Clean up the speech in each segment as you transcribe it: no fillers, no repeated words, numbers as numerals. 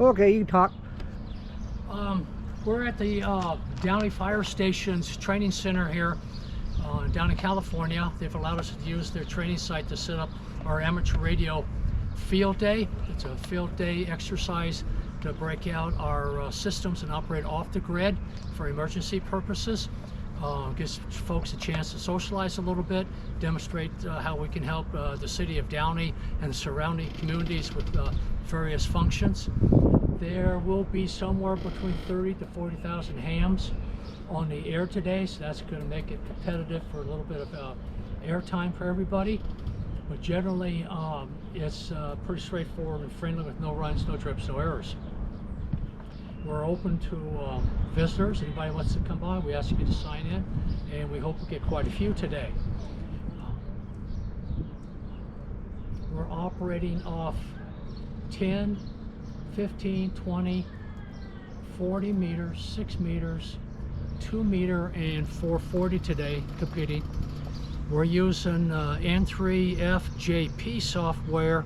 Okay, you talk. We're at the Downey Fire Station's training center here down in California. They've allowed us to use their training site to set up our amateur radio field day. It's a field day exercise to break out our systems and operate off the grid for emergency purposes. Gives folks a chance to socialize a little bit, demonstrate how we can help the city of Downey and the surrounding communities with various functions. There will be somewhere between 30 to 40,000 hams on the air today, so that's going to make it competitive for a little bit of air time for everybody. But generally, it's pretty straightforward and friendly with no runs, no trips, no errors. We're open to visitors. Anybody wants to come by, we ask you to sign in, and we hope we get quite a few today. We're operating off 10, 15, 20, 40 meters, 6 meters, 2 meter, and 440 today competing. We're using N3FJP software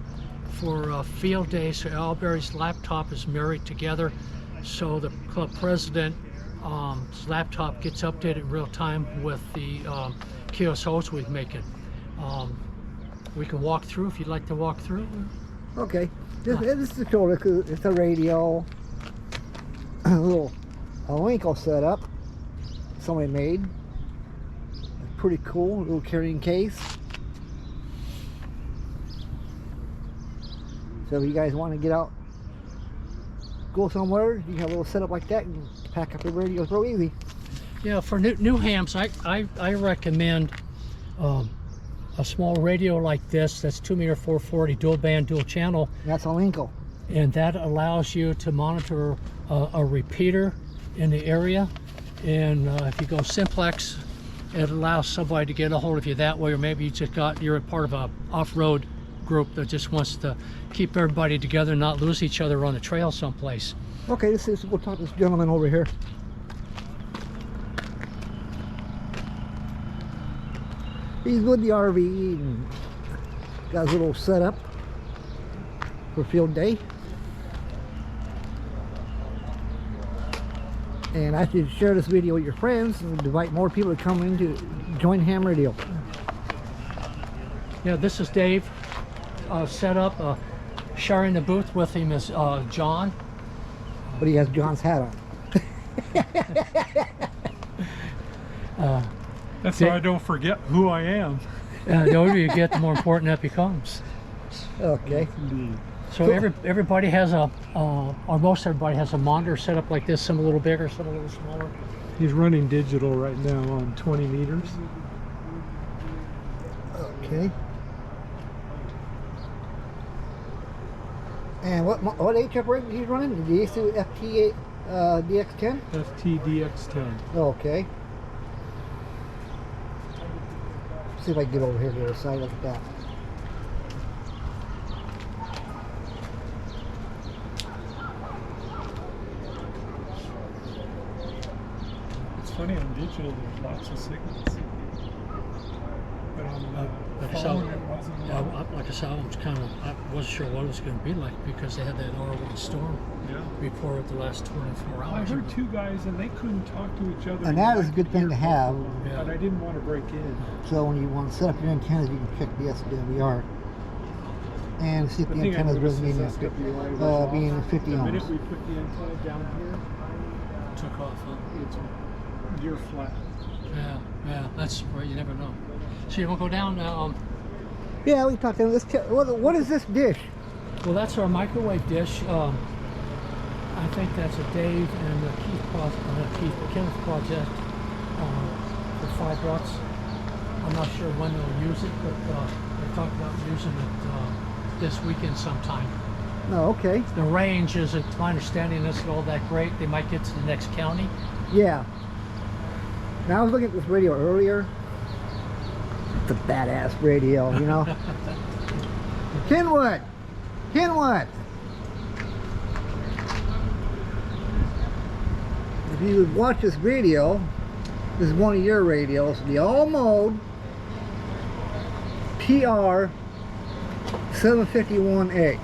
for field days, so Alberry's laptop is married together, so the club president's laptop gets updated in real time with the QSOs we're making. We can walk through if you'd like to walk through. Okay, this is cool. It's a radio, a little Winkle setup somebody made. Pretty cool, little carrying case. So if you guys want to get out, go somewhere, you have a little setup like that and pack up your radios real easy. Yeah, for new hams, I recommend a small radio like this. That's 2 meter 440 dual band, dual channel. That's a Winkle. And that allows you to monitor a repeater in the area. And if you go simplex, it allows somebody to get a hold of you that way, or maybe you're a part of a off-road group that just wants to keep everybody together and not lose each other on the trail someplace. Okay, we'll talk to this gentleman over here. He's with the RV and got his little setup for field day. And I should share this video with your friends and invite more people to come in to join ham radio. Yeah, this is Dave. Set up. Sharing the booth with him is John. But he has John's hat on. That's so I don't forget who I am. The older you get, the more important that becomes. Okay. Indeed. So everybody has or most everybody has a monitor set up like this, some a little bigger, some a little smaller. He's running digital right now on 20 meters. Okay. And what HF rig he's running? The Yasu FT991A FTDX10. Okay. See if I can get over here to the other side. Look at that. It's funny on digital, there's lots of signals. But on phone, it wasn't. Like I said, I wasn't sure what it was going to be like because they had that R1 storm before the last 24 hours. I heard two guys and they couldn't talk to each other. And that is a good thing to have. But I didn't want to break in. So when you want to set up your antennas, you can check the SWR and see if the antenna is resonating after being 50 The minute ohms. we put the antenna down here, Took off. it's near flat. Yeah, that's right. You never know. So you want to go down? Yeah, we talked to him. What is this dish? Well, that's our microwave dish. I think that's a Dave and Kenneth project for $5. I'm not sure when they'll use it, but they talked about using it this weekend sometime. Oh, okay. The range isn't, my understanding, isn't all that great. They might get to the next county. Yeah. Now I was looking at this radio earlier. It's a badass radio, you know. Kenwood! Kenwood! If you would watch this video, this is one of your radios, the all-mode PR 751A.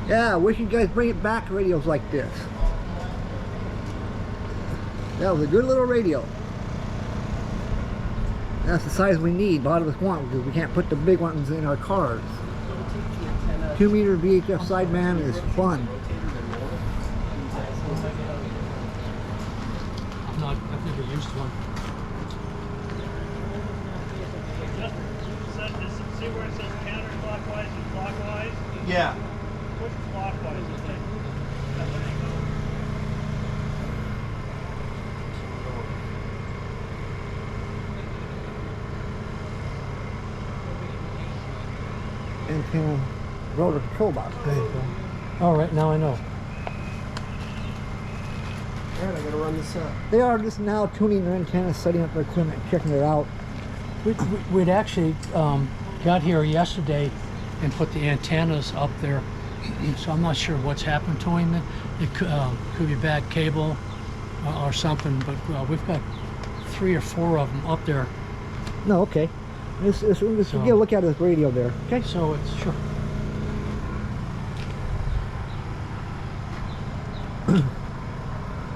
Yeah, I wish you guys bring it back, radios like this. That was a good little radio. That's the size we need. A lot of us want because we can't put the big ones in our cars. 2-meter VHF sideman is fun. I've never used one. See where it says counterclockwise and clockwise? Yeah. Push clockwise, I think. Antenna rotor control box. All right, now I know. Alright, I gotta run this up. They are just now tuning their antennas, setting up their equipment, checking it out. We'd actually got here yesterday and put the antennas up there, so I'm not sure what's happened to him. It could be bad cable or something, but we've got 3 or 4 of them up there. No, okay. Let's get a look at this radio there. Okay. So it's sure.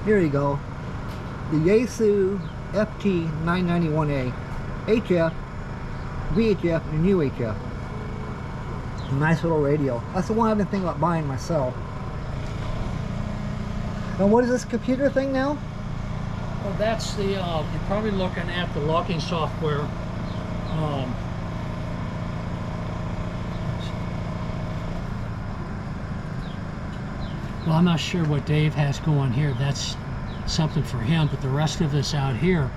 Here you go. The Yasu FT991A. HF, VHF, and UHF. Nice little radio. That's the one I've been thinking about buying myself. Now what is this computer thing now? Well, that's the, you're probably looking at the logging software. Well, I'm not sure what Dave has going here. That's something for him, but the rest of this out here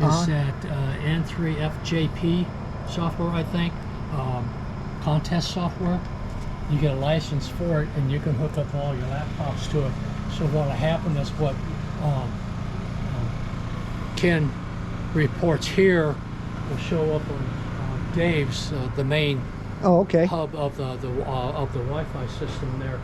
is that N3FJP software, I think, contest software. You get a license for it, and you can hook up all your laptops to it. So what'll happen is what Ken reports here will show up on Dave's, the main hub of the Wi-Fi system there,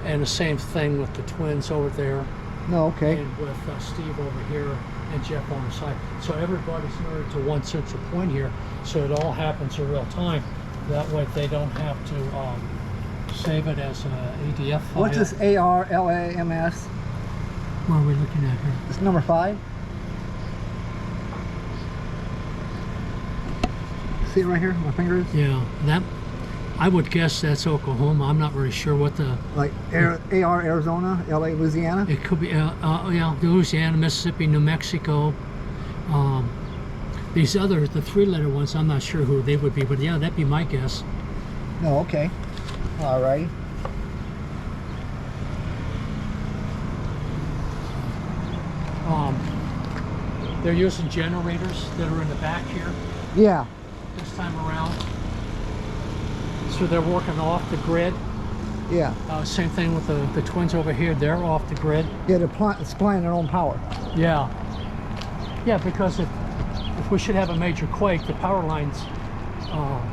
and the same thing with the twins over there. And with Steve over here and Jeff on the side. So everybody's married to one central point here, so it all happens in real time. That way they don't have to save it as an ADF file. What's this ARLAMS? What are we looking at here? It's number 5. See it right here? My finger is? Yeah, that, I would guess that's Oklahoma. I'm not really sure what the... Like AR Arizona, LA, Louisiana? It could be, yeah, Louisiana, Mississippi, New Mexico. These other, the 3-letter ones, I'm not sure who they would be, but yeah, that'd be my guess. No, okay. All right. They're using generators that are in the back here. Yeah. This time around. So they're working off the grid. Yeah. Same thing with the twins over here. They're off the grid. Yeah, they're supplying their own power. Yeah. Yeah, because if we should have a major quake, the power lines,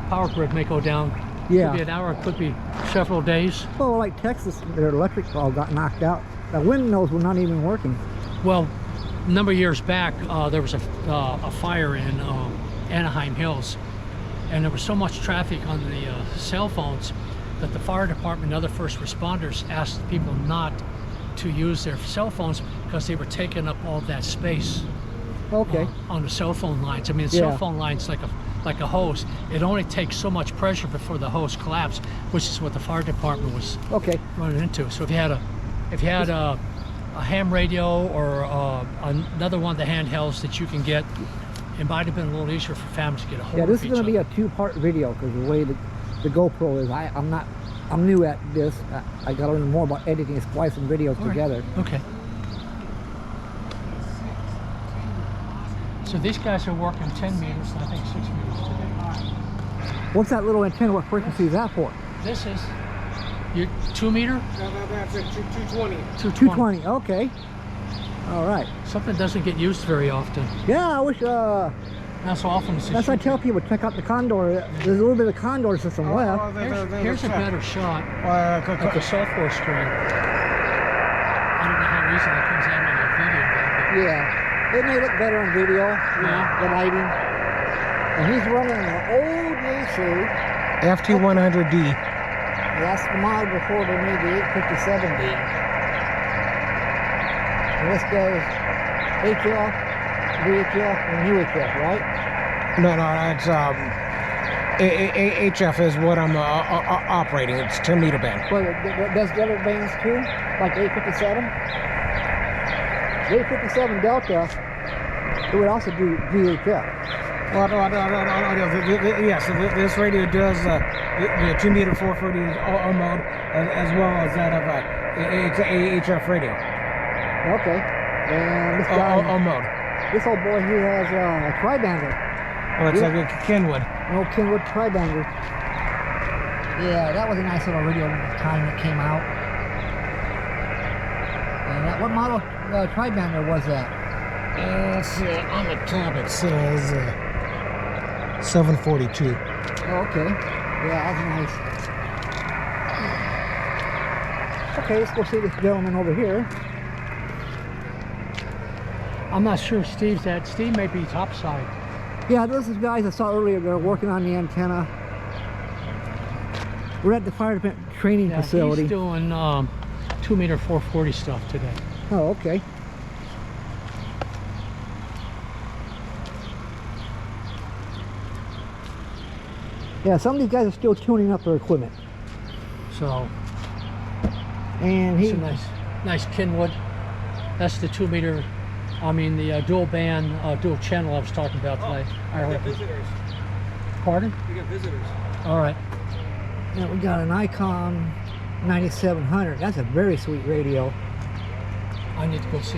power grid may go down. Yeah. Could be an hour, could be several days. Well, like Texas, their electric all got knocked out. The windmills were not even working. Well, a number of years back, there was a fire in Anaheim Hills, and there was so much traffic on the cell phones that the fire department and other first responders asked people not to use their cell phones because they were taking up all that space. Okay. On the cell phone lines. I mean, the cell phone lines like a hose. It only takes so much pressure before the hose collapses, which is what the fire department was running into. So if you had a ham radio or another one of the handhelds that you can get, it might have been a little easier for families to get a hold of this is each going to be other. a 2-part video because the way the GoPro is, I'm new at this. I got to learn more about editing and splicing videos together. Okay. So these guys are working 10 meters, and I think 6 meters today. What's that little antenna? What frequency is that for? This is your 2 meter? That's a 220. 220. Okay. All right. Something doesn't get used very often. Yeah, I wish. Not so often. That's why I tell people check out the Condor. There's a little bit of Condor system left. Here's a better shot of the software screen. I don't know how easy that comes out on your video, but Yeah. It may look better on video, the lighting. And he's running an old Yasu FT100D. That's the model before they made the 857D. And this goes HF, VHF, and UHF, right? No, it's HF is what I'm operating. It's 10 meter band. Well, does the other bands too? Like the 857? The 857 Delta, it would also do VHF. Well, no, yes, this radio does the 2 meter 440 mode as well as that of it's a HF radio. Okay. And this guy, mode. this old boy here has a tri-bander. Well, it's like a Kenwood. An old Kenwood tri-bander. Yeah, that was a nice little radio at the time it came out. And that, what model tri-bander was that? On the top it says 742. Oh, okay. Yeah, that's nice. Okay, let's go see this gentleman over here. I'm not sure Steve's at. Steve may be topside. Yeah, those are guys I saw earlier. They're working on the antenna. We're at the fire department training facility. He's doing 2 meter 440 stuff today. Oh, okay. Yeah, some of these guys are still tuning up their equipment. So And it's a nice Kenwood. That's the 2 meter. I mean the dual band, dual channel I was talking about today. We got visitors. Pardon? We got visitors. All right. yeah, we got an Icon 9700. That's a very sweet radio. I need to go see my